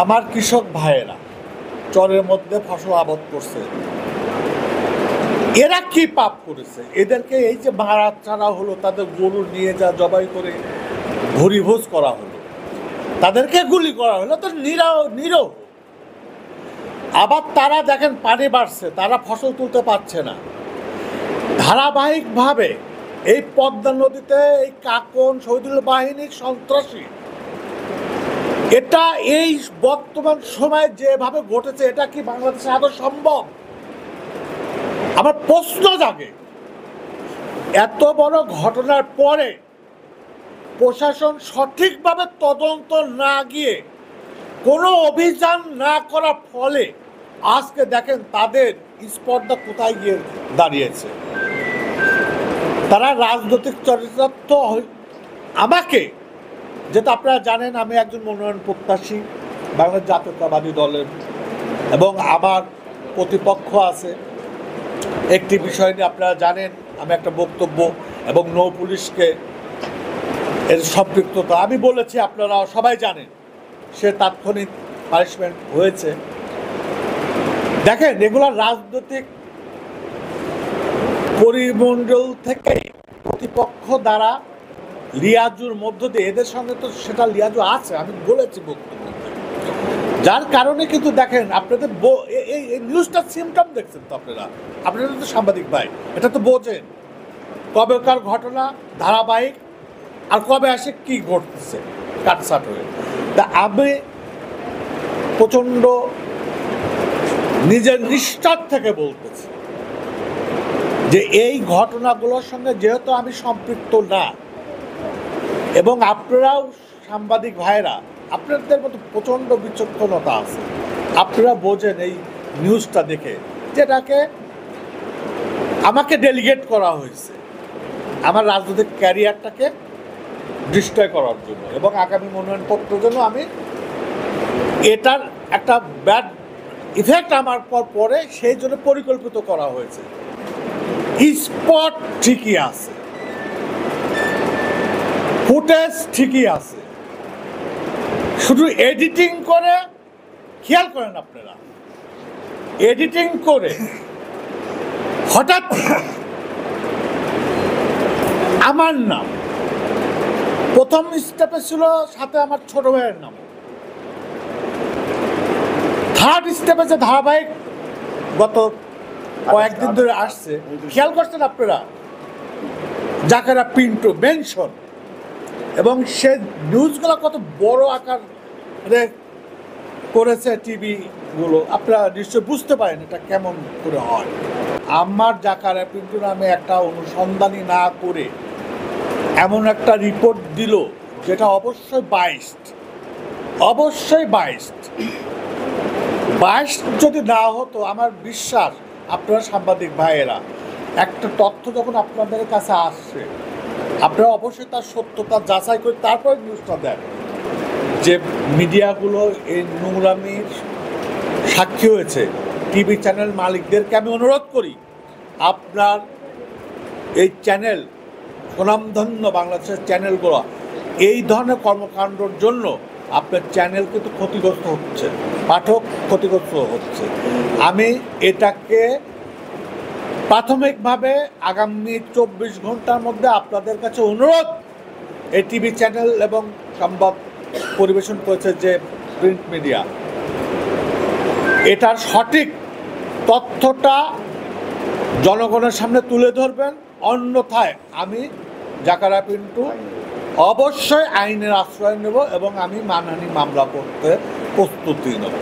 আমার কৃষক ভাইয়েরা চরের মধ্যে ফসল আবাদ করছে, এরা কি পাপ করেছে? এদেরকে এই যে মারা চারা হলো, তাদের গরু নিয়ে যা জবাই করে ভুরিভোজ করা হলো, তাদেরকে গুলি করা হলো, তো নিরহ। আবার তারা দেখেন পানি বাড়ছে, তারা ফসল তুলতে পারছে না। ধারাবাহিকভাবে এই পদ্মা নদীতে এই কাকন শহীদুল বাহিনীর সন্ত্রাসী, এটা এই বর্তমান সময়ে যেভাবে ঘটেছে, এটা কি বাংলাদেশে আদৌ সম্ভব? আমার প্রশ্ন জাগে, এত বড় ঘটনার পরে প্রশাসন সঠিকভাবে তদন্ত না গিয়ে, কোনো অভিযান না করার ফলে আজকে দেখেন তাদের স্পর্ধা কোথায় গিয়ে দাঁড়িয়েছে। তারা রাজনৈতিক চরিতার্থ। আমাকে, যেটা আপনারা জানেন, আমি একজন মনোনয়ন প্রত্যাশী বাংলাদেশ জাতীয়তাবাদী দলের, এবং আমার প্রতিপক্ষ আছে একটি বিষয় নিয়ে, আপনারা জানেন আমি একটা বক্তব্য এবং নৌ পুলিশকে এর সম্পৃক্ততা আমি বলেছি, আপনারা সবাই জানেন, সে তাৎক্ষণিক পানিশমেন্ট হয়েছে। দেখেন, এগুলো রাজনৈতিক পরিমণ্ডল থেকে প্রতিপক্ষ দ্বারা লিয়াজুর মধ্য দিয়ে, এদের সঙ্গে তো সেটা লিয়াজু আছে, আমি বলেছি বক্তব্য, যার কারণে কিন্তু দেখেন আপনাদের এই নিউজটার সিমটম দেখছেন তো আপনারা তো সাংবাদিক ভাই, এটা তো বোঝেন কবেকার ঘটনা, ধারাবাহিক, আর কবে আসে কি ঘটতেছে কাটসাট হয়ে। তা আমি প্রচণ্ড নিজের নিষ্ঠার থেকে বলতেছি যে এই ঘটনাগুলোর সঙ্গে যেহেতু আমি সম্পৃক্ত না, এবং আপনারাও সাংবাদিক ভাইরা, আপনাদের মতো প্রচণ্ড বিচক্ষণতা আছে, আপনারা বোঝেন এই নিউজটা দেখে, যেটাকে আমাকে ডেলিগেট করা হয়েছে আমার রাজনৈতিক ক্যারিয়ারটাকে ডিস্ট্রয় করার জন্য, এবং আগামী মনোনয়নপত্রের জন্য আমি এটার একটা ব্যাড ইফেক্ট আমার পরে সেই জন্য পরিকল্পিত করা হয়েছে। স্পট ঠিকই আছে, ফুটেজ ঠিকই আছে, শুধু এডিটিং করে, খেয়াল করেন আপনারা, এডিটিং করে হঠাৎ আমার নাম প্রথম স্টেপে ছিল, সাথে আমার ছোট ভাইয়ের নাম, থার্ড স্টেপে যে ধারাবাহিক গত কয়েকদিন ধরে আসছে, খেয়াল করছেন আপনারা, জাকেরা পিন্টু মেনশন, এবং সে নিউজগুলো কত বড় আকার করেছে টিভিগুলো, আপনারা নিশ্চয় বুঝতে পারেন এটা কেমন করে হয়। আমার জাকারা পিন্টু নামে একটা অনুসন্ধানী না করে এমন একটা রিপোর্ট দিল, যেটা অবশ্যই বাইশড যদি না হতো, আমার বিশ্বাস আপনারা সাংবাদিক ভাইয়েরা, একটা তথ্য যখন আপনাদের কাছে আসছে, আপনারা অবশ্যই তার সত্যতা যাচাই করে তারপর নিউজটা দেন। যে মিডিয়াগুলো এই নোংরামির সাক্ষী হয়েছে, টিভি চ্যানেল মালিকদেরকে আমি অনুরোধ করি, আপনার এই চ্যানেল, সুনামধন্য বাংলাদেশের চ্যানেলগুলো এই ধরনের কর্মকাণ্ডর জন্য আপনার চ্যানেল কিন্তু ক্ষতিগ্রস্ত হচ্ছে, পাঠক ক্ষতিগ্রস্ত হচ্ছে। আমি এটাকে প্রাথমিকভাবে আগামী 24 ঘন্টার মধ্যে আপনাদের কাছে অনুরোধ, এই টিভি চ্যানেল এবং সংবাদ পরিবেশন করেছে যে প্রিন্ট মিডিয়া, এটার সঠিক তথ্যটা জনগণের সামনে তুলে ধরবেন, অন্যথায় আমি জাকারা পিন্টু অবশ্যই আইনের আশ্রয় নেব এবং আমি মানহানি মামলা করতে প্রস্তুতি নেব।